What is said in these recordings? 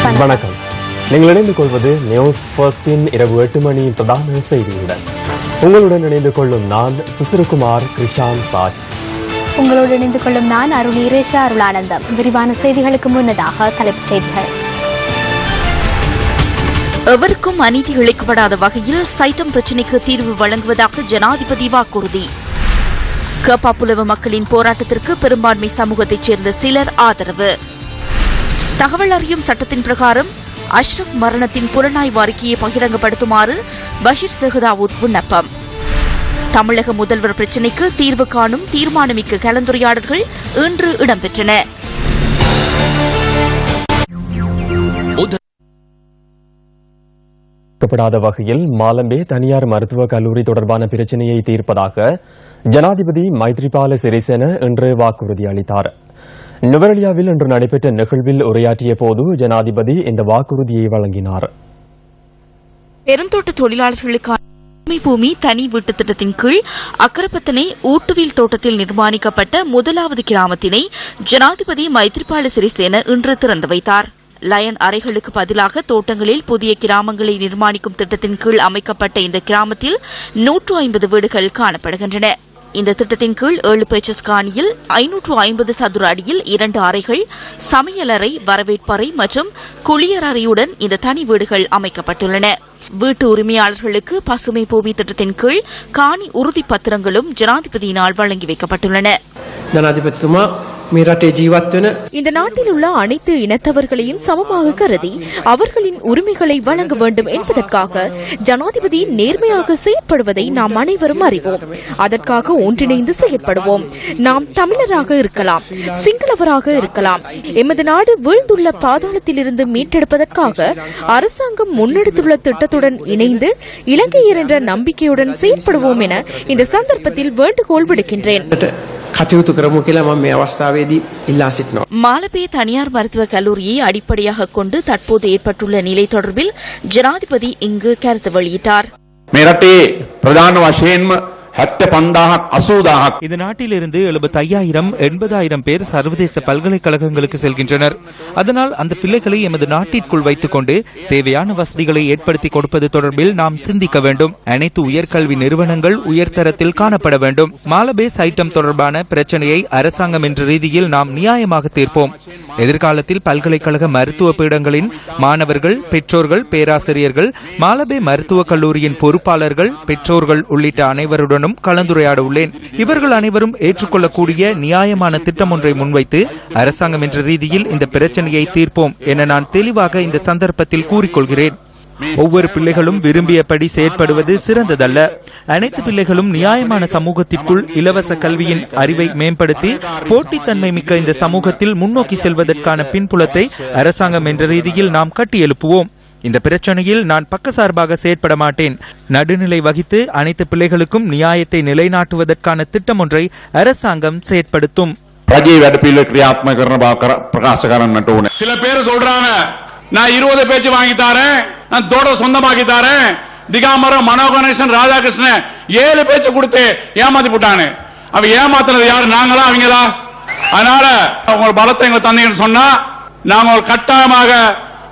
வணக்கம். நீங்கள் இணைந்து கொள்வது நியூஸ் ஃபர்ஸ்டின் இரவு 8 மணி பிரதான செய்தியுடன். உங்களுடன் இணைந்து கொள்ளும் நான் சிசிறுகுமார் கிருஷாந்த் ராஜ். உங்களோடு இணைந்து கொள்ளும் நான் அருணீரேஷா அருளானந்தம். விரிவான செய்திகளுக்கு முன்னதாக தலைப்புச் செய்திகள். எவருக்கும் அநீதி இழைக்கப்படாத வகையில் சைட்டம் பிரச்சினைக்கு தீர்வு வழங்குவதாக ஜனாதிபதி வாக்குறுதி. கேப்பாப்புலவு மக்களின் போராட்டத்திற்கு பெரும்பான்மை சமூகத்தைச் சேர்ந்த சிலர் ஆதரவு. தகவல் அறியும் சட்டத்தின் பிரகாரம் அஷ்ரப் மரணத்தின் புலனாய்வு அறிக்கையை பகிரங்கப்படுத்துமாறு பஷீர் செஹ்தாவூத் விண்ணப்பம். தமிழக முதல்வர் பிரச்சினைக்கு தீர்வு காணும் தீர்மானமிக்க கலந்துரையாடல்கள் இன்று இடம்பெற்றன. வகையில் மாலம்பே தனியார் மருத்துவக் கல்லூரி தொடர்பான பிரச்சினையை தீர்ப்பதாக ஜனாதிபதி மைத்ரிபால சிறிசேன இன்று வாக்குறுதி அளித்தார். நுவரெலியாவில் இன்று நடைபெற்ற நிகழ்வில் உரையாற்றிய போது ஜனாதிபதி இந்த வாக்குறுதியை வழங்கினார். பெருந்தோட்ட தொழிலாளர்களுக்கான பூமி தனி வீட்டு திட்டத்தின் கீழ் அக்கரப்பத்தனை ஊட்டுவில் தோட்டத்தில் நிர்மாணிக்கப்பட்ட முதலாவது கிராமத்தினை ஜனாதிபதி மைத்ரிபால சிறிசேன இன்று திறந்து வைத்தார். லயன் அறைகளுக்கு பதிலாக தோட்டங்களில் புதிய கிராமங்களை நிர்மாணிக்கும் திட்டத்தின் கீழ் அமைக்கப்பட்ட இந்த கிராமத்தில் 150 வீடுகள் காணப்படுகின்றன. இந்த திட்டத்தின் கீழ் 7 பேச்சஸ் காணியில் 550 சதுர அடியில் 2 அறைகள், சமையலறை, வரவேற்பறை மற்றும் குளியலறையுடன் இந்த தனி வீடுகள் அமைக்கப்பட்டுள்ளன. வீட்டு உரிமையாளர்களுக்கு பசுமை பூமி திட்டத்தின் கீழ் காணி உறுதி பத்திரங்களும் ஜனாதிபதியினால் வழங்கி வைக்கப்பட்டுள்ளன. இந்த நாட்டில் உள்ள அனைத்து இனத்தவர்களையும் சமமாக கருதி அவர்களின் உரிமைகளை வழங்க வேண்டும் என்பதற்காக ஜனாதிபதி நேர்மையாக செயற்படுவதை நாம் அனைவரும் அறிவோம். அதற்காக ஒன்றிணைந்து செயற்படுவோம். நாம் தமிழராக இருக்கலாம், சிங்களவராக இருக்கலாம். எமது நாடு வீழ்ந்துள்ள பாதாளத்திலிருந்து மீட்டெடுப்பதற்காக அரசாங்கம் முன்னெடுத்துள்ள திட்டத்துடன் இணைந்து இலங்கையர் என்ற நம்பிக்கையுடன் செயற்படுவோம் என இந்த சந்தர்ப்பத்தில் வேண்டுகோள் விடுக்கின்றேன். மாலபே தனியார் மருத்துவக் கல்லூரியை அடிப்படையாக கொண்டு தற்போது ஏற்பட்டுள்ள நிலை தொடர்பில் ஜனாதிபதி இங்கு கருத்து வெளியிட்டார். இந்த நாட்டிலிருந்து 75,000 80,000 பேர் சர்வதேச பல்கலைக்கழகங்களுக்கு செல்கின்றனர். அதனால் அந்த பிள்ளைகளை எமது நாட்டிற்குள் வைத்துக் கொண்டு தேவையான வசதிகளை ஏற்படுத்தி கொடுப்பது தொடர்பில் நாம் சிந்திக்க வேண்டும். அனைத்து உயர்கல்வி நிறுவனங்கள் உயர்தரத்தில் காணப்பட வேண்டும். மாலபே சைட்டம் தொடர்பான பிரச்சனையை அரசாங்கம் என்ற ரீதியில் நாம் நியாயமாக தீர்ப்போம். எதிர்காலத்தில் பல்கலைக்கழக மருத்துவ பீடங்களின் மாணவர்கள், பெற்றோர்கள், பேராசிரியர்கள், மாலபே மருத்துவக் கல்லூரியின் பொறுப்பாளர்கள், பெற்றோர்கள் உள்ளிட்ட அனைவருடன் கலந்துரையாட உள்ளேன். இவர்கள் அனைவரும் ஏற்றுக்கொள்ளக்கூடிய நியாயமான திட்டம் ஒன்றை முன்வைத்து அரசாங்கம் என்ற ரீதியில் இந்த பிரச்சனையை தீர்ப்போம் என நான் தெளிவாக இந்த சந்தர்ப்பத்தில் கூறிக்கொள்கிறேன். ஒவ்வொரு பிள்ளைகளும் விரும்பியபடி செயற்படுவது சிறந்ததல்ல. அனைத்து பிள்ளைகளும் நியாயமான சமூகத்திற்குள் இலவச கல்வியின் அறிவை மேம்படுத்தி போட்டித்தன்மை மிக்க இந்த சமூகத்தில் முன்னோக்கி செல்வதற்கான பின்புலத்தை அரசாங்கம் என்ற ரீதியில் நாம் கட்டி எழுப்புவோம். இந்த பிரச்சனையில் நான் பக்கசார்பாக செயற்பட மாட்டேன். நடுநிலை வகித்து அனைத்து பிள்ளைகளுக்கும் நியாயத்தை நிலைநாட்டுவதற்கான திட்டம் ஒன்றை அரசாங்கம் செயற்படுத்தும். சில பேர் சொல்றாங்க, நான் 20 பேச்சு வாங்கி தாரேன், நான் தோட சொந்தமாக்கி தாரேன். திகாமரம், மனோகணேசன், ராதாகிருஷ்ணன் 7 பேச்சு கொடுத்து ஏமாத்தி போட்டானு. அவ ஏமாத்தினது யாரு? நாங்களா அவங்களா? அதனால உங்க பலத்தை எங்களை தந்தீங்கன்னு சொன்னா நாங்க கட்டாயமாக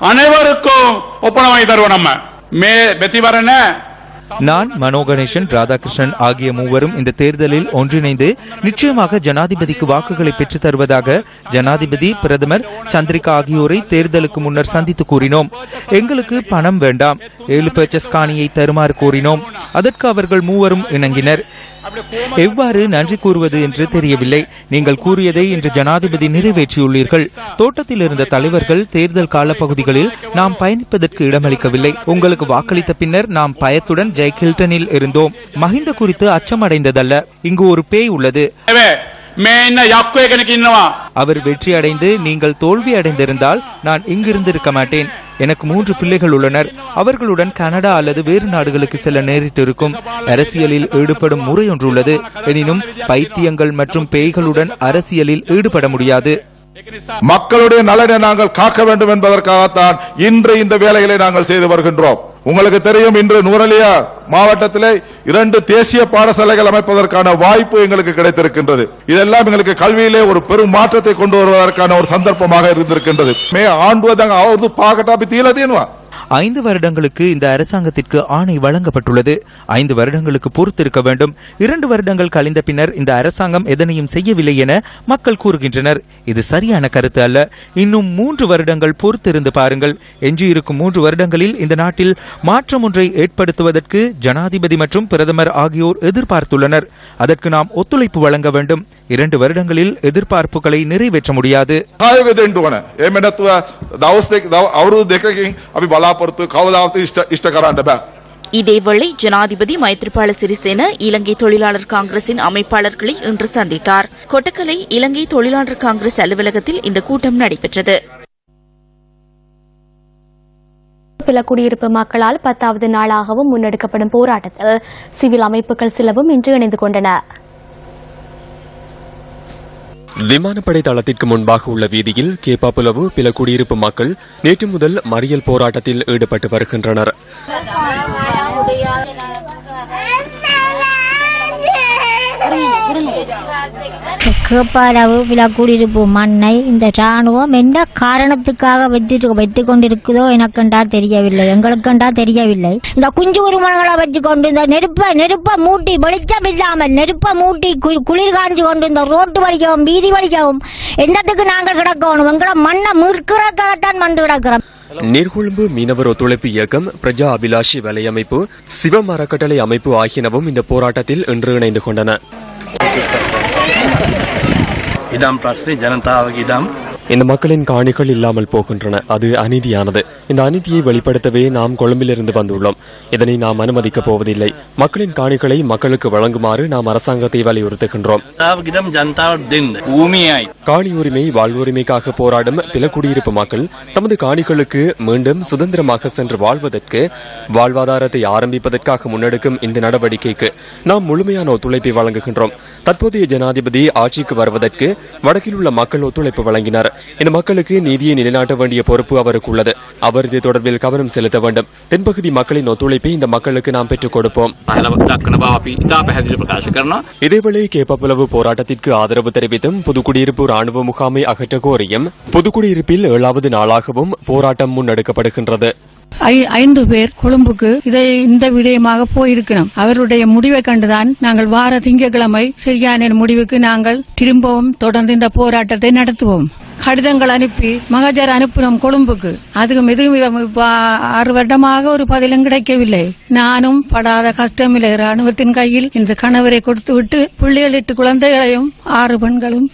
அனைவருக்கும் ஒப்பனை வாங்கி தருவோம். நம்ம வெற்றி வரன நான், மனோகணேசன், ராதாகிருஷ்ணன் ஆகிய மூவரும் இந்த தேர்தலில் ஒன்றிணைந்து நிச்சயமாக ஜனாதிபதிக்கு வாக்குகளை பெற்றுத் தருவதாக ஜனாதிபதி, பிரதமர் சந்திரிகா ஆகியோரை தேர்தலுக்கு முன்னர் சந்தித்து கூறினோம். எங்களுக்கு பணம் வேண்டாம், 7 பேச்சஸ் காணியை தருமாறு கோரினோம். அதற்கு அவர்கள் மூவரும் இணங்கினர். எவ்வாறு நன்றி கூறுவது என்று தெரியவில்லை. நீங்கள் கூறியதை இன்று ஜனாதிபதி நிறைவேற்றியுள்ளீர்கள். தோட்டத்தில் இருந்த தலைவர்கள் தேர்தல் காலப்பகுதிகளில் நாம் பயணிப்பதற்கு இடமளிக்கவில்லை. உங்களுக்கு வாக்களித்த பின்னர் நாம் பயத்துடன் ஜெய் கில்டனில் இருந்தோம். மஹிந்த குறித்து அச்சமடைந்ததல்ல. இங்கு ஒரு பேய் உள்ளது. அவர் வெற்றி அடைந்து நீங்கள் தோல்வி அடைந்திருந்தால் நான் இங்கிருந்திருக்க மாட்டேன். எனக்கு 3 பிள்ளைகள் உள்ளனர். அவர்களுடன் கனடா அல்லது வேறு நாடுகளுக்கு செல்ல நேரிட்டிருக்கும். அரசியலில் ஈடுபடும் முறை ஒன்று உள்ளது. எனினும் பைத்தியங்கள் மற்றும் பேய்களுடன் அரசியலில் ஈடுபட முடியாது. மக்களுடைய நலனை நாங்கள் காக்க வேண்டும் என்பதற்காகத்தான் இன்று இந்த வேலைகளை நாங்கள் செய்து வருகின்றோம். உங்களுக்கு தெரியும், இன்று நுவரெலியா மாவட்டத்திலே 2 தேசிய பாடசாலைகள் அமைப்பதற்கான வாய்ப்பு எங்களுக்கு கிடைத்திருக்கின்றது. இதெல்லாம் எங்களுக்கு கல்வியிலே ஒரு பெரும் மாற்றத்தை கொண்டு வருவதற்கான ஒரு சந்தர்ப்பமாக இருந்திருக்கின்றது. மே ஆண்டுவதாக அவரது பாகட்டாபி தீலதீன்வா 5 வருடங்களுக்கு இந்த அரசாங்கத்திற்கு ஆணை வழங்கப்பட்டுள்ளது. 5 வருடங்களுக்கு பொறுத்திருக்க வேண்டும். 2 வருடங்கள் கழிந்த பின்னர் இந்த அரசாங்கம் எதனையும் செய்யவில்லை என மக்கள் கூறுகின்றனர். இது சரியான கருத்து அல்ல. இன்னும் 3 வருடங்கள் பொறுத்திருந்து பாருங்கள். எஞ்சியிருக்கும் 3 வருடங்களில் இந்த நாட்டில் மாற்றம் ஒன்றை ஏற்படுத்துவதற்கு ஜனாதிபதி மற்றும் பிரதமர் ஆகியோர் எதிர்பார்த்துள்ளனர். அதற்கு நாம் ஒத்துழைப்பு வழங்க வேண்டும். 2 வருடங்களில் எதிர்பார்ப்புகளை நிறைவேற்ற முடியாது. இதேவேளை ஜனாதிபதி மைத்ரிபால சிறிசேன இலங்கை தொழிலாளர் காங்கிரசின் அமைப்பாளர்களை இன்று சந்தித்தார். கொட்டக்கலை இலங்கை தொழிலாளர் காங்கிரஸ் அலுவலகத்தில் இந்த கூட்டம் நடைபெற்றது. பில குடியிருப்பு மக்களால் 10வது நாளாகவும் முன்னெடுக்கப்படும் போராட்டத்தில் சிவில் அமைப்புகள் சிலவும் இன்று இணைந்து கொண்டன. விமானப்படை தளத்திற்கு முன்பாக உள்ள வீதியில் கேப்பாப்புலவு பில குடியிருப்பு மக்கள் நேற்று முதல் மறியல் போராட்டத்தில் ஈடுபட்டு வருகின்றனர். கேப்பாளவு பில குடியிருப்பு மண்ணை இந்த ராணுவம் எந்த காரணத்துக்காக வைத்துக் கொண்டிருக்குதோ எனக்கண்டா தெரியவில்லை, எங்களுக்கண்டா தெரியவில்லை. இந்த குஞ்சு உருமணங்களை வச்சுக்கொண்டு இந்த நெருப்ப மூட்டி வெளிச்சம் இல்லாமல் நெருப்ப மூட்டி குளிர் காஞ்சி கொண்டு இந்த ரோட்டு வலிக்கவும் வீதி வலிக்கவும் என்னத்துக்கு நாங்கள் கிடக்கணும்? எங்களை மண்ணை முற்கிறக்காகத்தான் வந்து கிடக்கிறோம். நீர்கொழும்பு மீனவர் ஒத்துழைப்பு இயக்கம், பிரஜா அபிலாஷி வலையமைப்பு, சிவம் அறக்கட்டளை அமைப்பு ஆகியனவும் இந்த போராட்டத்தில் இன்று இணைந்து கொண்டன. இந்த மக்களின் காணிகள் இல்லாமல் போகின்றன. அது அநீதியானது. இந்த அநீதியை வெளிப்படுத்தவே நாம் கொழும்பிலிருந்து வந்துள்ளோம். இதனை நாம் அனுமதிக்கப் போவதில்லை. மக்களின் காணிகளை மக்களுக்கு வழங்குமாறு நாம் அரசாங்கத்தை வலியுறுத்துகின்றோம். காணி உரிமை வாழ்வுரிமைக்காக போராடும் பில குடியிருப்பு மக்கள் தமது காணிகளுக்கு மீண்டும் சுதந்திரமாக சென்று வாழ்வதற்கு வாழ்வாதாரத்தை ஆரம்பிப்பதற்காக முன்னெடுக்கும் இந்த நடவடிக்கைக்கு நாம் முழுமையான ஒத்துழைப்பை வழங்குகின்றோம். தற்போதைய ஜனாதிபதி ஆட்சிக்கு வருவதற்கு வடக்கில் உள்ள மக்கள் ஒத்துழைப்பு வழங்கினர். இந்த மக்களுக்கு நீதியை நிலைநாட்ட வேண்டிய பொறுப்பு அவருக்கு உள்ளது. அவர் இது தொடர்பில் கவனம் செலுத்த வேண்டும். தென்பகுதி மக்களின் ஒத்துழைப்பை இந்த மக்களுக்கு நாம் பெற்றுக் கொடுப்போம். இதேவேளை கேப்பாப்புலவு போராட்டத்திற்கு ஆதரவு தெரிவித்தும் புதுக்குடியிருப்பு ராணுவ முகாமை அகற்ற கோரியும் புதுக்குடியிருப்பில் 7வது நாளாகவும் போராட்டம் முன்னெடுக்கப்படுகின்றது. 5 பேர் கொழும்புக்கு இந்த விடயமாக போயிருக்கிறோம். அவருடைய முடிவை கண்டுதான் நாங்கள் வார திங்கட்கிழமை சரியான முடிவுக்கு நாங்கள் திரும்பவும் தொடர்ந்து இந்த போராட்டத்தை நடத்துவோம். கடிதங்கள் அனுப்பி மகஜர் அனுப்பினோம் கொழும்புக்கு. அதுக்கும் எதுவும் 6 வருடமாக ஒரு பதிலும் கிடைக்கவில்லை. நானும் படாத கஷ்டமில்லை. ராணுவத்தின் கையில் இந்த கணவரை கொடுத்துவிட்டு பிள்ளைகள் 8 குழந்தைகளையும் 6 பெண்களும்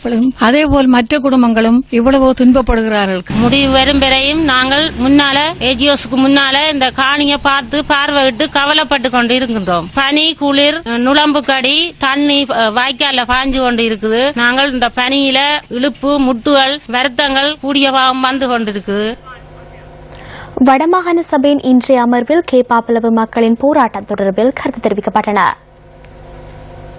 அதே போல் மற்ற குடும்பங்களும் இவ்வளவோ துன்பப்படுகிறார்கள். முடிவு வரும் வரையும் நாங்கள் முன்னால ஏஜியோஸ்க்கு முன்னால இந்த காணிய பார்த்து பார்வையிட்டு கவலைப்பட்டு கொண்டு இருக்கின்றோம். பனி, குளிர், நுழம்புக்கடி, தண்ணி வாய்க்கால பாஞ்சு கொண்டு இருக்குது. நாங்கள் இந்த பனியில இழுப்பு, முட்டுகள், வருத்தங்கள் கூடிய பாவம் வந்து கொண்டிருக்கு. வடமாகாண சபையின் இன்றைய அமர்வில் கேப்பாப்புலவு மக்களின் போராட்டம் தொடர்பில் கருத்து தெரிவிக்கப்பட்டன.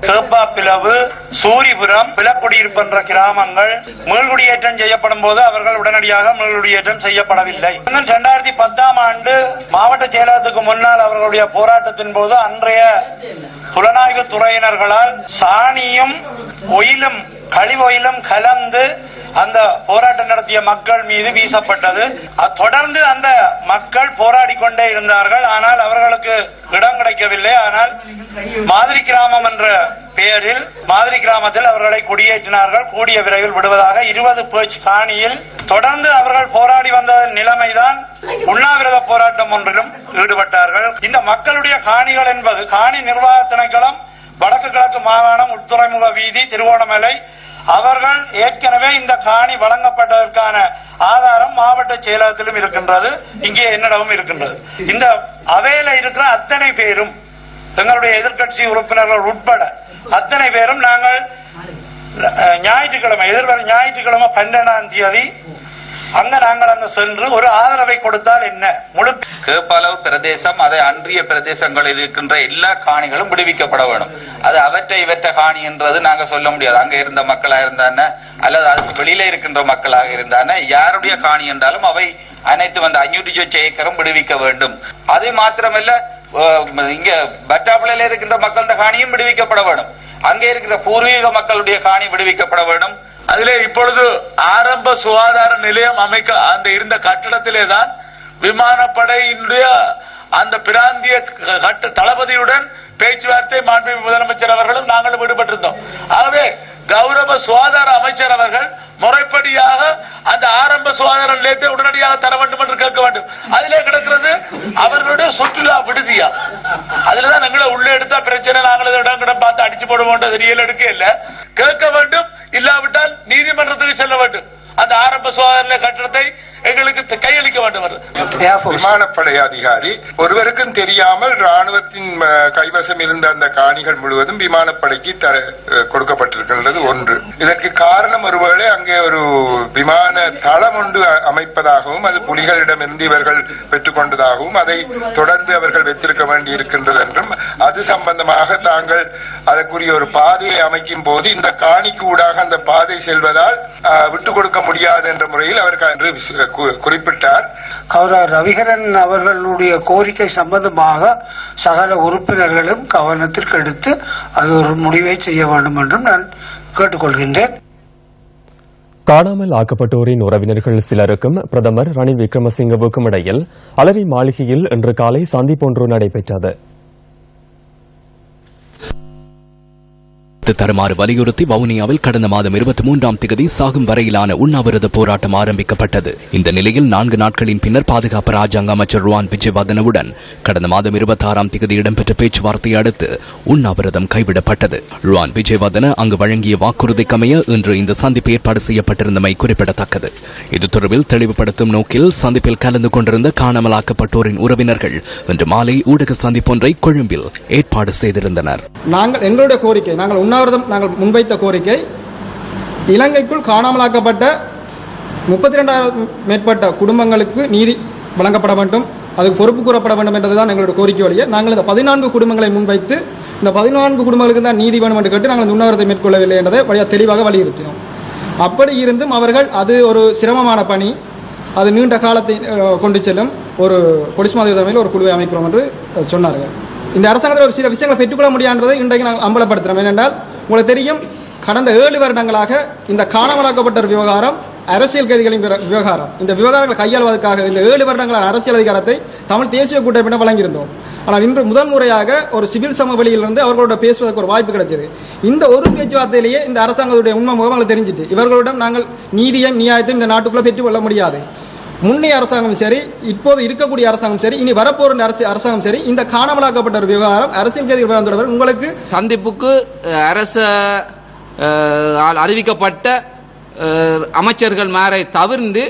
கேப்பாப்பிலவு, சூரிபுரம், பிளக்குடியிருப்பு என்ற கிராமங்கள் மீள்குடியேற்றம் செய்யப்படும் போது அவர்கள் உடனடியாக மீள்குடியேற்றம் செய்யப்படவில்லை. 2010ஆம் ஆண்டு மாவட்ட செயலகத்துக்கு முன்னால் அவர்களுடைய போராட்டத்தின் போது அன்றைய புலனாய்வு துறையினர்களால் சாணியும் ஒயிலும் கழிவொயிலும் கலந்து அந்த போராட்டம் நடத்திய மக்கள் மீது வீசப்பட்டது. தொடர்ந்து அந்த மக்கள் போராடி கொண்டே இருந்தார்கள். ஆனால் அவர்களுக்கு இடம் கிடைக்கவில்லை. ஆனால் மாதிரி கிராமம் என்ற பெயரில் மாதிரி கிராமத்தில் அவர்களை குடியேற்றினார்கள். கூடிய விரைவில் விடுவதாக 20 பேச் காணியில் தொடர்ந்து அவர்கள் போராடி வந்த நிலைமைதான் உண்ணாவிரத போராட்டம் ஒன்றிலும் ஈடுபட்டார்கள். இந்த மக்களுடைய காணிகள் என்பது காணி நிர்வாக திணைக்களம், வடக்கு கிழக்கு மாகாணம், உட்துறைமுக வீதி, திருவோணமலை, அவர்கள் ஏற்கனவே இந்த காணி வழங்கப்பட்டதற்கான ஆதாரம் மாவட்ட செயலகத்திலும் இருக்கின்றது. இங்கே என்னிடமும் இருக்கின்றது. இந்த அவையில இருக்கிற அத்தனை பேரும், எங்களுடைய எதிர்கட்சி உறுப்பினர்கள் உட்பட அத்தனை பேரும் நாங்கள் ஞாயிற்றுக்கிழமை, எதிர்வரும் ஞாயிற்றுக்கிழமை 12ஆம் தேதி அங்க நாங்கள் அங்க சென்று ஒரு ஆதரவை கொடுத்தால் என்ன முழு கேப்பளவு பிரதேசம் அதை அன்றிய பிரதேசங்களில் இருக்கின்ற எல்லா காணிகளும் விடுவிக்கப்பட வேண்டும். அது அவற்றை இவற்றை காணி என்றது நாங்க சொல்ல முடியாது. அங்க இருந்த மக்களாக இருந்தான அல்லது அது வெளியில இருக்கின்ற மக்களாக இருந்தான யாருடைய காணி என்றாலும் அவை அனைத்து வந்து 500 ஏக்கரும் விடுவிக்க வேண்டும். அது மாத்திரமல்ல, இங்க பட்டாப்புளையில இருக்கின்ற மக்களோட காணியும் விடுவிக்கப்பட வேண்டும். அங்கே இருக்கிற பூர்வீக மக்களுடைய காணி விடுவிக்கப்பட வேண்டும். அதிலே இப்பொழுது ஆரம்ப சுகாதார நிலையம் அமைக்க அந்த இருந்த கட்டடத்திலே தான் விமானப்படையினுடைய அந்த பிராந்திய தளபதியுடன் பேச்சுவார்த்தை மாண்புமிகு முதலமைச்சர் அவர்களும் நாங்களும் ஈடுபட்டிருந்தோம். ஆகவே கௌரவ சுகாதார அமைச்சர் அவர்கள் முறைப்படியாக அந்த ஆரம்ப சுகாதார நிலையத்தை உடனடியாக தர வேண்டும் என்று கேட்க வேண்டும். அதிலே கிடக்கிறது அவர்களுடைய சுற்றுலா விடுதியா. அதுலதான் எங்களை உள்ளே எடுத்தா பிரச்சனை, நாங்கள் இடம் பார்த்து அடிச்சு போடுவோம், ரியல் எடுக்க இல்ல கேட்க வேண்டும். இல்லாவிட்டால் நீதிமன்றத்துக்கு செல்ல வேண்டும். அந்த ஆரம்ப சுகாதார கட்டணத்தை எங்களுக்கு கையளிக்க வேண்டும். விமானப்படை அதிகாரி ஒருவருக்கும் தெரியாமல் ராணுவத்தின் கைவசம் இருந்த அந்த காணிகள் முழுவதும் விமானப்படைக்கு கொடுக்கப்பட்டிருக்கின்றது ஒன்று. இதற்கு காரணம் ஒருவேளை அங்கே ஒரு விமான தளம் ஒன்று அமைப்பதாகவும் அது புலிகளிடமிருந்து இவர்கள் பெற்றுக் கொண்டதாகவும் அதை தொடர்ந்து அவர்கள் வைத்திருக்க வேண்டி இருக்கின்றது என்றும், அது சம்பந்தமாக தாங்கள் அதற்குரிய ஒரு பாதையை அமைக்கும் போது இந்த காணிக்கு ஊடாக அந்த பாதை செல்வதால் விட்டுக் கொடுக்க முடியாது என்ற முறையில் அவர்கள் குறிப்பிட்டார். கௌரவ ரவிகரன் அவர்களுடைய கோரிக்கை சம்பந்தமாக சகல உறுப்பினர்களும் கவனத்திற்கு எடுத்து அது ஒரு முடிவை செய்ய வேண்டும் என்றும் நான் கேட்டுக்கொள்கின்றேன். காணாமல் ஆக்கப்பட்டோரின் உறவினர்கள் சிலருக்கும் பிரதமர் ரணில் விக்ரமசிங்கவுக்கும் இடையில் அலரி மாளிகையில் இன்று காலை சந்திப்பொன்று நடைபெற்றது. தருமாறு வலியுறுத்தி வவுனியாவில் கடந்த மாதம் 23ஆம் தேதி சாகும் வரையிலான உண்ணாவிரத போராட்டம் ஆரம்பிக்கப்பட்டது. இந்த நிலையில் 4 நாட்களின் பின்னர் பாதுகாப்பு ராஜாங்க அமைச்சர் ருவான் விஜயவர்தனவுடன் கடந்த மாதம் 26ஆம் தேதி இடம்பெற்ற பேச்சுவார்த்தையை அடுத்து உண்ணாவிரதம் கைவிடப்பட்டது. ருவான் விஜயவர்தன அங்கு வழங்கிய வாக்குறுதிக்கமைய இன்று இந்த சந்திப்பு ஏற்பாடு செய்யப்பட்டிருந்தமை குறிப்பிடத்தக்கது. இது தொடர்பில் தெளிவுபடுத்தும் நோக்கில் சந்திப்பில் கலந்து கொண்டிருந்த காணாமலாக்கப்பட்டோரின் உறவினர்கள் இன்று மாலை ஊடக சந்திப்பொன்றை கொழும்பில் ஏற்பாடு செய்திருந்தனர். எங்களுடைய கோரிக்கை, நாங்கள் முன்வைத்த கோரிக்கை, இலங்கைக்குள் காணாமலாக்கப்பட்ட 32,000 மேற்பட்ட குடும்பங்களுக்கு நீதி வழங்கப்பட வேண்டும், அதுக்கு பொறுப்பு கூறப்பட வேண்டும் என்றதுதான் எங்களுடைய கோரிக்கை வழியே. நாங்கள் இந்த 14 குடும்பங்களை முன்வைத்து இந்த 14 குடும்பங்களுக்கு தான் நீதி வேணும் என்று கேட்டு நாங்கள் இந்த உண்ணாவிரதத்தை மேற்கொள்ளவில்லை என்றதை தெளிவாக வலியுறுத்தினோம். அப்படி இருந்தும் அவர்கள் அது ஒரு சிரமமான பணி, அது நீண்ட காலத்தை கொண்டு செல்லும், ஒரு பொலிஸ் மாதிரி தலைமையில் ஒரு குழுவை அமைக்கிறோம் என்று சொன்னார்கள். இந்த அரசாங்கத்தில் ஒரு சில விஷயங்களை பெற்றுக்கொள்ள முடியாததை இன்றைக்கு நாங்கள் அம்பலப்படுத்துகிறோம். ஏனென்றால் உங்களுக்கு தெரியும், கடந்த 7 வருடங்களாக இந்த காணாமலாக்கப்பட்ட விவகாரம் அரசியல் கைதிகளின் விவகாரம், இந்த விவகாரங்களை கையாள்வதற்காக இந்த 7 வருடங்களான அரசியல் அதிகாரத்தை தமிழ் தேசிய கூட்டமைப்பிடம் வழங்கியிருந்தோம். ஆனால் இன்று முதல் முறையாக ஒரு சிவில் சமவெளியிலிருந்து அவர்களோட பேசுவதற்கு ஒரு வாய்ப்பு கிடைச்சது. இந்த ஒரு பேச்சுவார்த்தையிலேயே இந்த அரசாங்கத்துடைய உண்மை முகமாக தெரிஞ்சிட்டு, இவர்களிடம் நாங்கள் நீதியையும் நியாயத்தையும் இந்த நாட்டுக்குள்ள பெற்றுக்கொள்ள முடியாது. முன்னைய அரசாங்கம் சரி, இப்போது இருக்கக்கூடிய அரசாங்கம் சரி, இனி வரப்போற அரசாங்கம் சரி, இந்த காணாமலாக்கப்பட்ட ஒரு விவகாரம் அரசியல் கைதிகள் தொடர்பில் உங்களுக்கு சந்திப்புக்கு அரசு அறிவிக்கப்பட்ட அமைச்சர்கள் மாரை தவிர்த்து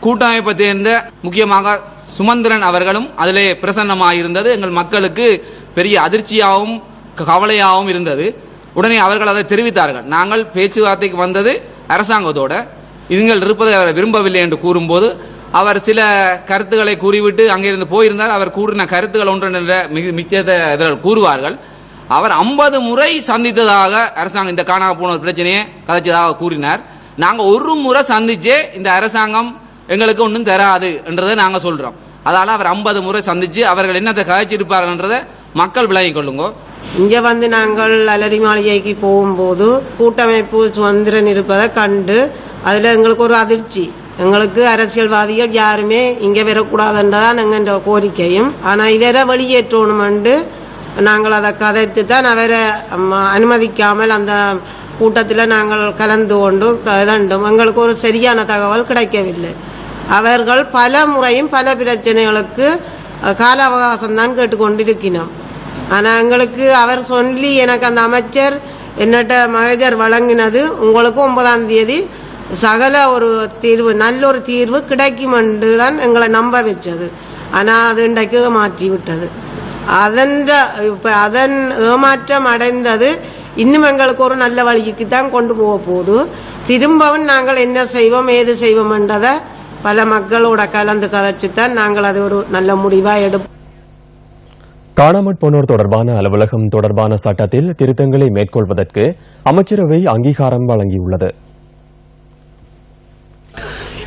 கூட்டமைப்பை சேர்ந்த முக்கியமாக சுமந்திரன் அவர்களும் அதிலே பிரசன்னமாயிருந்தது எங்கள் மக்களுக்கு பெரிய அதிர்ச்சியாகவும் கவலையாகவும் இருந்தது. உடனே அவர்கள் அதை தெரிவித்தார்கள். நாங்கள் பேச்சுவார்த்தைக்கு வந்தது அரசாங்கத்தோட, நீங்கள் இருப்பதை அவர் விரும்பவில்லை என்று கூறும்போது அவர் சில கருத்துக்களை கூறிவிட்டு அங்கிருந்து போயிருந்தார். அவர் கூறின கருத்துக்கள் ஒன்று மிச்சத்தை இவர்கள் கூறுவார்கள். அவர் 50 முறை சந்தித்ததாக அரசாங்கம் இந்த காணாம போன பிரச்சனையை கதைச்சதாக கூறினார். நாங்கள் ஒரு முறை சந்திச்சே இந்த அரசாங்கம் எங்களுக்கு ஒன்றும் தராது என்றதை நாங்கள் சொல்றோம். அதனால அவர் 50 முறை சந்திச்சு அவர்கள் என்னத்தை கதைச்சிருப்பார்கள் என்றதை மக்கள் விளங்கிக் கொள்ளுங்க. இங்க வந்து நாங்கள் அலரி மாளிகைக்கு போகும்போது கூட்டமைப்பு சுதந்திரன் இருப்பதை கண்டு அதுல எங்களுக்கு ஒரு அதிர்ச்சி. எங்களுக்கு அரசியல்வாதிகள் யாருமே இங்க வரக்கூடாதுன்றதான் எங்க கோரிக்கையும். ஆனா இவரை வெளியேற்றணும் நாங்கள் அதை கதைத்து தான் அவரை அனுமதிக்காமல் அந்த கூட்டத்தில் நாங்கள் கலந்து கொண்டு கதண்டும். எங்களுக்கு ஒரு சரியான தகவல் கிடைக்கவில்லை. அவர்கள் பல முறையும் பல பிரச்சனைகளுக்கு கால அவகாசம் தான் கேட்டுக்கொண்டிருக்கிறோம். ஆனா எங்களுக்கு அவர் சொல்லி எனக்கு அந்த அமைச்சர் என்னட்ட மகஜர் வழங்கினது உங்களுக்கு 9ஆம் தேதி சகல ஒரு தீர்வு, நல்ல ஒரு தீர்வு கிடைக்கும் என்று தான் எங்களை நம்ப வச்சது. ஆனா அது இன்றைக்கு மாற்றி விட்டது. அதன் ஏமாற்றம் அடைந்தது இன்னும் எங்களுக்கு ஒரு நல்ல வழிக்கு தான் கொண்டு போக போகுது. திரும்பவும் நாங்கள் என்ன செய்வோம் ஏது செய்வோம் என்றதை பல மக்களோட கலந்து கதைச்சுத்தான் நாங்கள் அது ஒரு நல்ல முடிவா எடுப்போம். காணாமற் போனோர் தொடர்பான அலுவலகம் தொடர்பான சட்டத்தில் திருத்தங்களை மேற்கொள்வதற்கு அமைச்சரவை அங்கீகாரம் வழங்கியுள்ளது.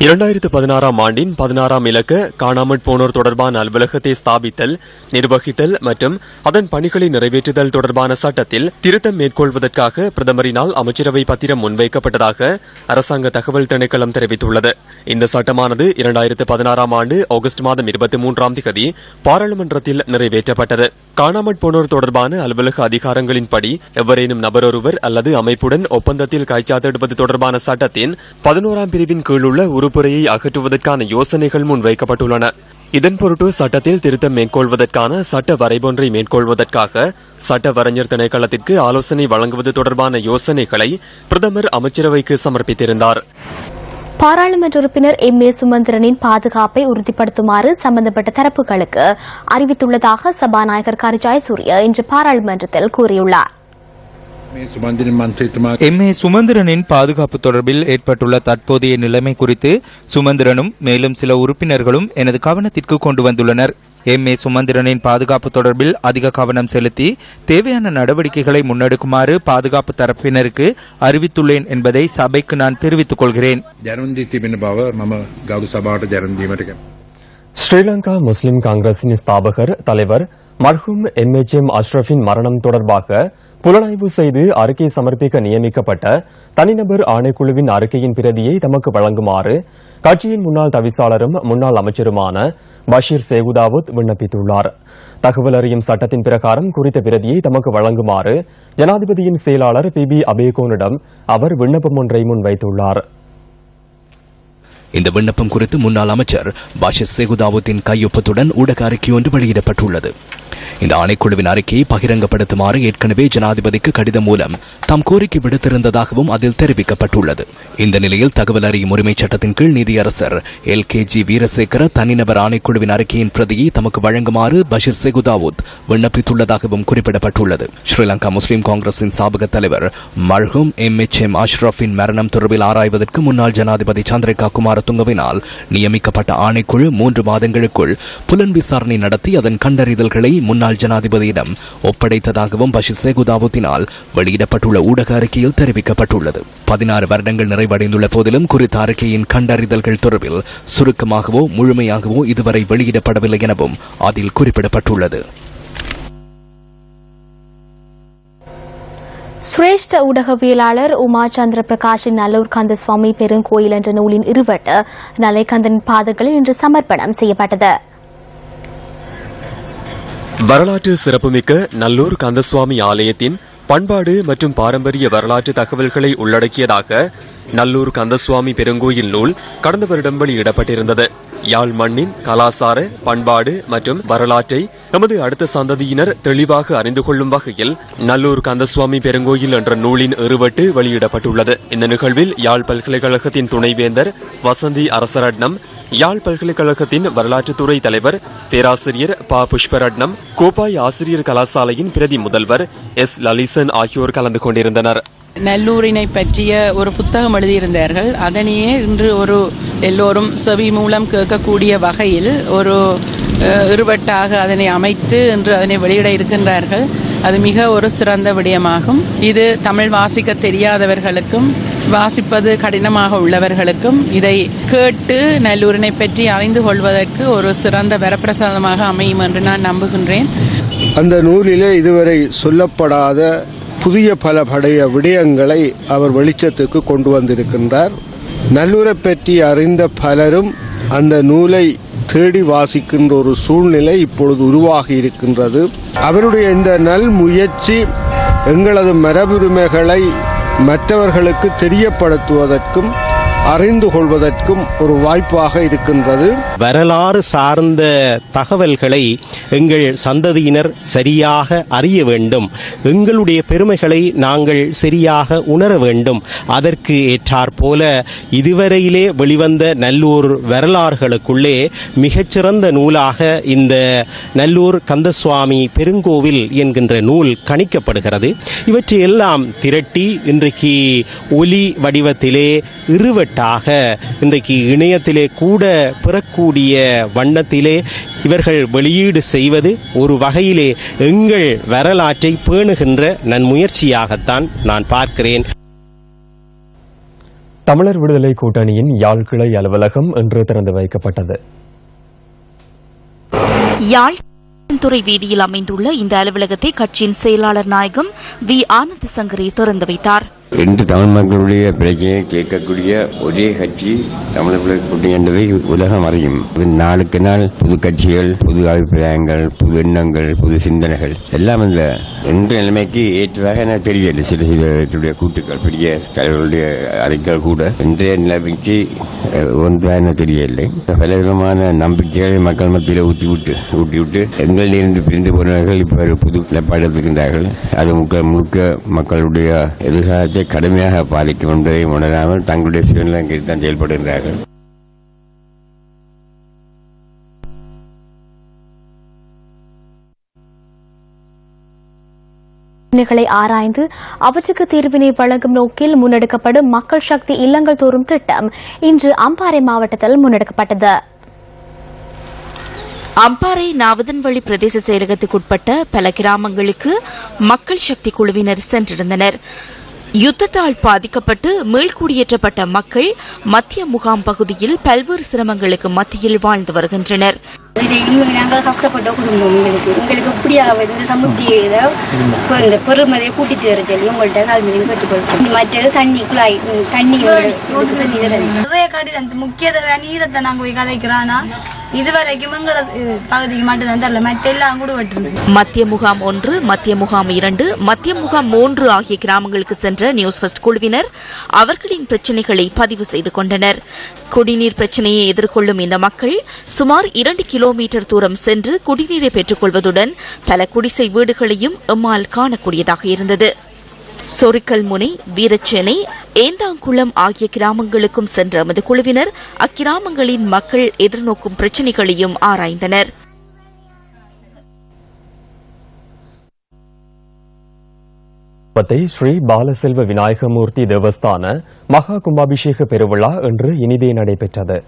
2016 ஆண்டின் 16ஆம் இலக்க காணாமற் போனோர் தொடர்பான அலுவலகத்தை ஸ்தாபித்தல், நிர்வகித்தல் மற்றும் அதன் பணிகளை நிறைவேற்றுதல் தொடர்பான சட்டத்தில் திருத்தம் மேற்கொள்வதற்காக பிரதமரினால் அமைச்சரவை பத்திரம் முன்வைக்கப்பட்டதாக அரசாங்க தகவல் திணைக்களம் தெரிவித்துள்ளது. இந்த சட்டமானது 2016ஆம் ஆண்டு ஆகஸ்ட் மாதம் 23ஆம் தேதி பாராளுமன்றத்தில் நிறைவேற்றப்பட்டது. காணாமற் போனோர் தொடர்பான அலுவலக அதிகாரங்களின்படி எவரேனும் நபரொருவர் அல்லது அமைப்புடன் ஒப்பந்தத்தில் கைச்சாத்திடுவது தொடர்பான சட்டத்தின் 11ஆம் பிரிவின் கீழுள்ள உறுப்புரையை அகற்றுவதற்கான யோசனைகள் முன்வைக்கப்பட்டுள்ளன. இதன் பொருட்டு சட்டத்தில் திருத்தம் மேற்கொள்வதற்கான சட்ட வரைபொன்றை மேற்கொள்வதற்காக சட்ட வரைஞர் திணைக்களத்திற்கு ஆலோசனை வழங்குவது தொடர்பான யோசனைகளை பிரதமர் அமைச்சரவைக்கு சமர்ப்பித்திருந்தார். பாராளுமன்ற உறுப்பினர் எம்.ஏ. சுமந்திரனின் பாதுகாப்பை உறுதிப்படுத்துமாறு சம்பந்தப்பட்ட தரப்புகளுக்கு அறிவித்துள்ளதாக சபாநாயகர் கரு ஜெயசூரிய இன்று பாராளுமன்றத்தில் கூறியுள்ளார். எம்.ஏ. சுமந்திரனின் பாதுகாப்பு தொடர்பில் ஏற்பட்டுள்ள தற்போதைய நிலைமை குறித்து சுமந்திரனும் மேலும் சில உறுப்பினர்களும் எனது கவனத்திற்கு கொண்டு வந்துள்ளனர். எம்.ஏ. சுமந்திரனின் பாதுகாப்பு தொடர்பில் அதிக கவனம் செலுத்தி தேவையான நடவடிக்கைகளை முன்னெடுக்குமாறு பாதுகாப்பு தரப்பினருக்கு அறிவித்துள்ளேன் என்பதை சபைக்கு நான் தெரிவித்துக் கொள்கிறேன். ஸ்ரீலங்கா முஸ்லிம் காங்கிரசின் ஸ்தாபகர் தலைவர் மர்ஹூம் எம்.எச்.எம். அஷ்ரஃபின் மரணம் தொடர்பாக புலனாய்வு செய்து அறிக்கை சமர்ப்பிக்க நியமிக்கப்பட்ட தனிநபர் ஆணைக்குழுவின் அறிக்கையின் பிரதியை தமக்கு வழங்குமாறு கட்சியின் முன்னாள் தவிசாளரும் முன்னாள் அமைச்சருமான பஷீர் சேகுதாவுத் விண்ணப்பித்துள்ளார். தகவல் அறியும் சட்டத்தின் பிரகாரம் குறித்த பிரதியை தமக்கு வழங்குமாறு ஜனாதிபதியின் செயலாளர் பி.பி. அபேகோனிடம் அவர் விண்ணப்பம் ஒன்றை முன்வைத்துள்ளார். இந்த விண்ணப்பம் குறித்து முன்னாள் அமைச்சர் பஷீர் சேகுதாவுத்தின் கையொப்பத்துடன் ஊடக அறிக்கை ஒன்று வெளியிடப்பட்டுள்ளது. இந்த ஆணைக்குழுவின் அறிக்கையை பகிரங்கப்படுத்துமாறு ஏற்கனவே ஜனாதிபதிக்கு கடிதம் மூலம் தாம் கோரிக்கை விடுத்திருந்ததாகவும் அதில் தெரிவிக்கப்பட்டுள்ளது. இந்த நிலையில் தகவல் அறியும் உரிமை சட்டத்தின் கீழ் நீதியரசர் எல்.கே.ஜி. வீரசேகர தனிநபர் ஆணைக்குழுவின் அறிக்கையின் பிரதியை தமக்கு வழங்குமாறு பஷீர் சேகுதாவுத் விண்ணப்பித்துள்ளதாகவும் குறிப்பிடப்பட்டுள்ளது. ஸ்ரீலங்கா முஸ்லிம் காங்கிரசின் சாபக தலைவர் மர்ஹூம் எம்.எச்.எம். அஷ்ரஃபின் மரணம் தொடர்பில் ஆராய்வதற்கு முன்னாள் ஜனாதிபதி சந்திரிகா குமாரதுங்கவினால் நியமிக்கப்பட்ட ஆணைக்குழு 3 மாதங்களுக்குள் புலன் விசாரணை நடத்தி அதன் கண்டறிதல்களை முன்னாள் ஜனாதிபதியிடம் ஒப்படைத்ததாகவும் பஷீர் சேகுதாவுத்தினால் வெளியிடப்பட்டுள்ள ஊடக அறிக்கையில் தெரிவிக்கப்பட்டுள்ளது. 16 வருடங்கள் நிறைவடைந்துள்ள போதிலும் குறித்த அறிக்கையின் கண்டறிதல்கள் தொடர்பில் சுருக்கமாகவோ முழுமையாகவோ இதுவரை வெளியிடப்படவில்லை எனவும் அதில் குறிப்பிடப்பட்டுள்ளது. சிரேஷ்ட ஊடகவியலாளர் உமா சந்திர பிரகாஷின் நல்லூர் கந்தசுவாமி பெருங்கோயில் என்ற நூலின் இருவட்டு நலைக்கந்தனின் பாதங்களில் இன்று சமர்ப்பணம் செய்யப்பட்டது. வரலாற்று சிறப்புமிக்க நல்லூர் கந்தசுவாமி ஆலயத்தின் பண்பாடு மற்றும் பாரம்பரிய வரலாற்று தகவல்களை உள்ளடக்கியதாக நல்லூர் கந்தசுவாமி பெருங்கோயில் நூல் கடந்த வருடம் வெளியிடப்பட்டிருந்தது. யாழ் மண்ணின் கலாசார பண்பாடு மற்றும் வரலாற்றை நமது அடுத்த சந்ததியினர் தெளிவாக அறிந்து கொள்ளும் வகையில் நல்லூர் கந்தசுவாமி பெருங்கோயில் என்ற நூலின் இருவட்டு வெளியிடப்பட்டுள்ளது. இந்த நிகழ்வில் யாழ் பல்கலைக்கழகத்தின் துணைவேந்தர் வசந்தி அரசரட்னம், யாழ் பல்கலைக்கழகத்தின் வரலாற்றுத்துறை தலைவர் பேராசிரியர் ப. புஷ்பரட்னம், கோப்பாய் ஆசிரியர் கலாசாலையின் பிரதி முதல்வர் எஸ். லலிசன் ஆகியோர் கலந்து கொண்டிருந்தனர். நல்லூரினை பற்றிய ஒரு புத்தகம் எழுதியிருந்தார்கள். அதனையே இன்று எல்லோரும் செவி மூலம் கேட்கக்கூடிய வகையில் ஒரு இருவட்டாக அதனை அமைத்து இன்று அதனை வெளியிட இருக்கின்றார்கள். அது மிக ஒரு சிறந்த விடயமாகும். இது தமிழ் வாசிக்க தெரியாதவர்களுக்கும் வாசிப்பது கடினமாக உள்ளவர்களுக்கும் இதை கேட்டு நல்லூரினை பற்றி அறிந்து கொள்வதற்கு ஒரு சிறந்த வரப்பிரசாதமாக அமையும் என்று நான் நம்புகின்றேன். அந்த நூலிலே இதுவரை சொல்லப்படாத புதிய பல படைய விடயங்களை அவர் வெளிச்சத்துக்கு கொண்டு வந்திருக்கின்றார். நல்லூரை பற்றி அறிந்த பலரும் அந்த நூலை தேடி வாசிக்கின்ற ஒரு சூழ்நிலை இப்பொழுது உருவாகி இருக்கின்றது. அவருடைய இந்த நல் முயற்சி எங்களது மரபுரிமைகளை மற்றவர்களுக்கு தெரியப்படுத்துவதற்கும் அறிந்து கொள்வதற்கும் ஒரு வாய்ப்பாக இருக்கின்றது. வரலாறு சார்ந்த தகவல்களை எங்கள் சந்ததியினர் சரியாக அறிய வேண்டும். எங்களுடைய பெருமைகளை நாங்கள் சரியாக உணர வேண்டும். அதற்கு ஏற்றாற்போல இதுவரையிலே வெளிவந்த நல்லூர் வரலாறுகளுக்குள்ளே மிகச்சிறந்த நூலாக இந்த நல்லூர் கந்தசுவாமி பெருங்கோவில் என்கின்ற நூல் கணிக்கப்படுகிறது. இவற்றையெல்லாம் திரட்டி இன்றைக்கு ஒலி வடிவத்திலே இருவட்ட எடுத்துக்காட்டாக இன்றைக்கு இணையத்திலே கூட பெறக்கூடிய வண்ணத்திலே இவர்கள் வெளியீடு செய்வது ஒரு வகையிலே எங்கள் வரலாற்றை பேணுகின்ற நன்முயற்சியாகத்தான் நான் பார்க்கிறேன். தமிழர் விடுதலை கூட்டணியின் யாழ் கிளை அலுவலகம் இன்று திறந்து வைக்கப்பட்டது. யாழ் துறை வீதியில் அமைந்துள்ள இந்த அலுவலகத்தை கட்சியின் செயலாளர் நாயகம் வி ஆனந்த சங்கரி திறந்து வைத்தார். இன்று தமிழ் மக்களுடைய பிரச்சனையை கேட்கக்கூடிய ஒரே கட்சி தமிழர் கூட்டணி என்பதை உலகம் அறியும். நாளுக்கு நாள் புது கட்சிகள், புது அபிப்பிராயங்கள், புது எண்ணங்கள், புது சிந்தனைகள் எல்லாம் இந்த இன்று நிலைமைக்கு ஏற்றதாக எனக்கு தெரியவில்லை. சில கூட்டுக்கள், பெரிய தலைவர்களுடைய அறிக்கைகள் கூட இன்றைய நிலைமைக்கு ஒன்றாக தெரியவில்லை. பலவிதமான நம்பிக்கைகளை மக்கள் மத்தியில் ஊட்டிவிட்டு எங்களிலிருந்து பிரிந்து போனவர்கள் இப்ப புது நிலைப்பாடு எடுக்கின்றார்கள். அது முழுக்க மக்களுடைய எதிர்காலத்தை கடுமையாக பாதிக்கும் என்பதை உணராமல் தங்களுடைய சூழ்நிலை தான் செயல்படுகின்றார்கள். ஆராய்ந்து அவற்றுக்கு தீர்வினை வழங்கும் நோக்கில் முன்னெடுக்கப்படும் மக்கள் சக்தி இல்லங்கள் தோறும் திட்டம் இன்று அம்பாறை மாவட்டத்தில் முன்னெடுக்கப்பட்டது. அம்பாறை நாவதன்வழி பிரதேச செயலகத்துக்குட்பட்ட பல கிராமங்களுக்கு மக்கள் சக்தி குழுவினர் சென்றிருந்தனர். யுத்தத்தால் பாதிக்கப்பட்டு மீள்குடியேற்றப்பட்ட மக்கள் மத்திய முகாம் பகுதியில் பல்வேறு சிரமங்களுக்கு மத்தியில் வாழ்ந்து வருகின்றனர். நாங்கள் கஷ்டப்பட்ட குடும்பம் எங்களுக்கு இப்படியாக இந்த சமுத்தியை பெருமதியை கூட்டி தர சொல்லி உங்கள்கிட்ட கால்மீன் கட்டுக்கொள்ளும். மற்றது தண்ணி குழாய் தண்ணி நிறைய காடி அந்த முக்கிய நீரத்தை நாங்கள் போய் கதைக்கிறானா இதுவரைக்கும் எங்களோட பகுதிக்கு மட்டும்தான் தரல, மற்ற எல்லாம் கூட வெட்டு. மத்திய முகாம் 1, மத்திய முகாம் 2, மத்திய முகாம் 3 ஆகிய கிராமங்களுக்கு சென்ற நியூஸ் ஃபர்ஸ்ட் குழுவினர் அவர்களின் பிரச்சினைகளை பதிவு செய்து கொண்டனர். குடிநீர் பிரச்சினையை எதிர்கொள்ளும் இந்த மக்கள் சுமார் 2 கிலோமீட்டர் தூரம் சென்று குடிநீரை பெற்றுக் கொள்வதுடன் பல குடிசை வீடுகளையும் எம்மால் காணக்கூடியதாக இருந்தது. சொரிக்கல் முனை, வீரச்சேனை, ஏந்தாங்குளம் ஆகிய கிராமங்களுக்கும் சென்ற எமது குழுவினர் அக்கிராமங்களின் மக்கள் எதிர்நோக்கும் பிரச்சினைகளையும் ஆராய்ந்தனர். ஸ்ரீ பாலசெல்வ விநாயகமூர்த்தி தேவஸ்தான மகா கும்பாபிஷேக பெருவிழா இன்று இனிதே நடைபெற்றது.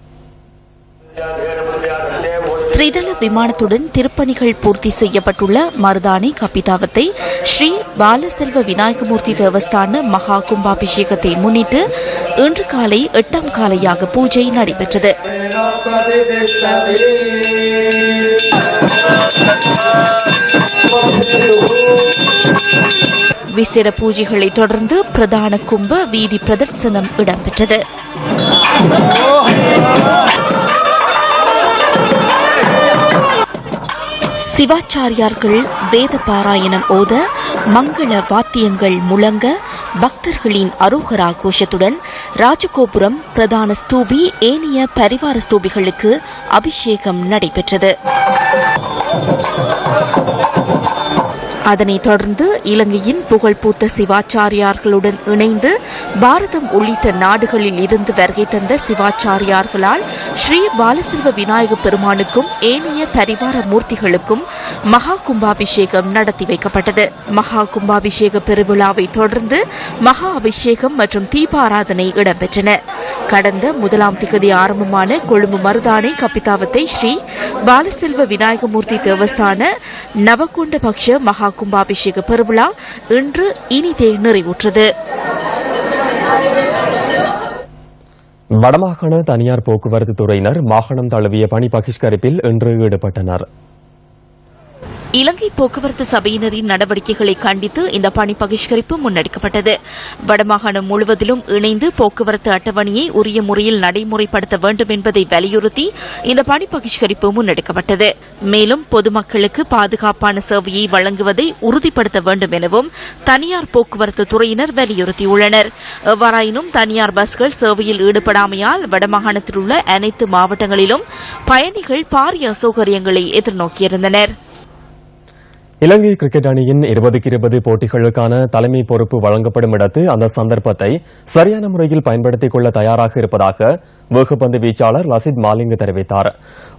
ஸ்ரீதள விமானத்துடன் திருப்பணிகள் பூர்த்தி செய்யப்பட்டுள்ள மருதானை கப்பிதாவத்தை ஸ்ரீ பாலசெல்வ விநாயகமூர்த்தி தேவஸ்தான மகா கும்பாபிஷேகத்தை முன்னிட்டு இன்று காலை 8ஆம் காலையாக பூஜை நடைபெற்றது. விசேட பூஜைகளை தொடர்ந்து பிரதான கும்ப வீதி பிரதர்சனம் இடம்பெற்றது. சிவாச்சாரியார்கள் வேத பாராயணம் ஓத, மங்கள வாத்தியங்கள் முழங்க, பக்தர்களின் அரோகரா கோஷத்துடன் ராஜகோபுரம், பிரதான ஸ்தூபி, ஏனைய பரிவார ஸ்தூபிகளுக்கு அபிஷேகம் நடைபெற்றது. அதனைத் தொடர்ந்து இலங்கையின் புகழ்பூத்த சிவாச்சாரியார்களுடன் இணைந்து பாரதம் உள்ளிட்ட நாடுகளில் இருந்து வருகை தந்த சிவாச்சாரியார்களால் ஸ்ரீ பாலசெல்வ விநாயக பெருமானுக்கும் ஏனைய பரிவார மூர்த்திகளுக்கும் மகா கும்பாபிஷேகம் நடத்தி வைக்கப்பட்டது. மகா கும்பாபிஷேக பெருவிழாவை தொடர்ந்து மகா அபிஷேகம் மற்றும் தீபாராதனை இடம்பெற்றன. கடந்த 1ஆம் திகதி ஆரம்பமான கொழும்பு மருதானை கப்பிதாவத்தை ஸ்ரீ பாலசெல்வ விநாயகமூர்த்தி தேவஸ்தான நவகுண்ட பக்ஷ மகா கும்பாபிஷேக பெருவிழா இன்று இனிதே நிறைவுற்றது. வடமாகாண தனியார் போக்குவரத்து துறையினர் மாகாணம் தழுவிய பணி பகிஷ்கரிப்பில் இன்று ஈடுபட்டனர். இலங்கை போக்குவரத்து சபையினரின் நடவடிக்கைகளை கண்டித்து இந்த பணி பகிஷ்கரிப்பு முன்னெடுக்கப்பட்டது. வடமாகாணம் முழுவதிலும் இணைந்து போக்குவரத்து அட்டவணையை உரிய முறையில் நடைமுறைப்படுத்த வேண்டும் என்பதை வலியுறுத்தி இந்த பணி பகிஷ்கரிப்பு முன்னெடுக்கப்பட்டது. மேலும் பொதுமக்களுக்கு பாதுகாப்பான சேவையை வழங்குவதை உறுதிப்படுத்த வேண்டும் எனவும் தனியார் போக்குவரத்து துறையினர் வலியுறுத்தியுள்ளனர். எவ்வாறாயினும் தனியார் பஸ்கள் சேவையில் ஈடுபடாமையால் வடமாகாணத்தில் உள்ள அனைத்து மாவட்டங்களிலும் பயணிகள் பாரிய அசௌகரியங்களை எதிர்நோக்கியிருந்தனர். இலங்கை கிரிக்கெட் அணியின் 20-20 போட்டிகளுக்கான தலைமை பொறுப்பு வழங்கப்படும் இடத்து அந்த சந்தர்ப்பத்தை சரியான முறையில் பயன்படுத்திக் கொள்ள தயாராக இருப்பதாக வேகப்பந்து வீச்சாளர் லசித் மாலிங்க தெரிவித்தார்.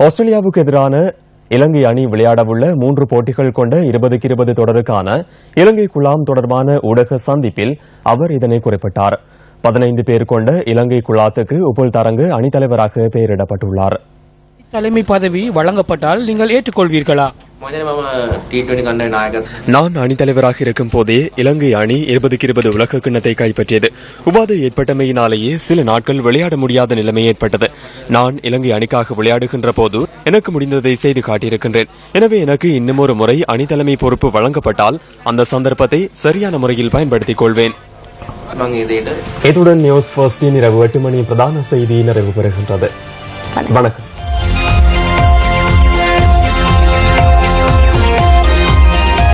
ஆஸ்திரேலியாவுக்கு எதிரான இலங்கை அணி விளையாடவுள்ள 3 போட்டிகள் கொண்ட 20-20 தொடருக்கான இலங்கை குழாம் தொடர்பான ஊடக சந்திப்பில் அவர் இதனை குறிப்பிட்டார். 15 பேர் கொண்ட இலங்கை குழாத்துக்கு உப்புல் தரங்கு அணித்தலைவராக பெயரிடப்பட்டுள்ளார். தலைமை பதவி வழங்கப்பட்டால் நீங்கள் ஏற்றுக்கொள்வீர்களா? நான் அணித்தலைவராக இருக்கும் போதே இலங்கை அணி 2020 உலக கிண்ணத்தை கைப்பற்றியது. உபாதை ஏற்பட்டமையினாலேயே சில நாட்கள் விளையாட முடியாத நிலைமை ஏற்பட்டது. நான் இலங்கை அணிக்காக விளையாடுகின்ற போது எனக்கு முடிந்ததை செய்து காட்டியிருக்கின்றேன். எனவே எனக்கு இன்னும் ஒரு முறை அணித்தலைமை பொறுப்பு வழங்கப்பட்டால் அந்த சந்தர்ப்பத்தை சரியான முறையில் பயன்படுத்திக் கொள்வேன். இத்துடன் நியூஸ் ஃபர்ஸ்டின் இரவு 8 மணி பிரதான செய்தி நிறைவு பெறுகின்றது. வணக்கம்.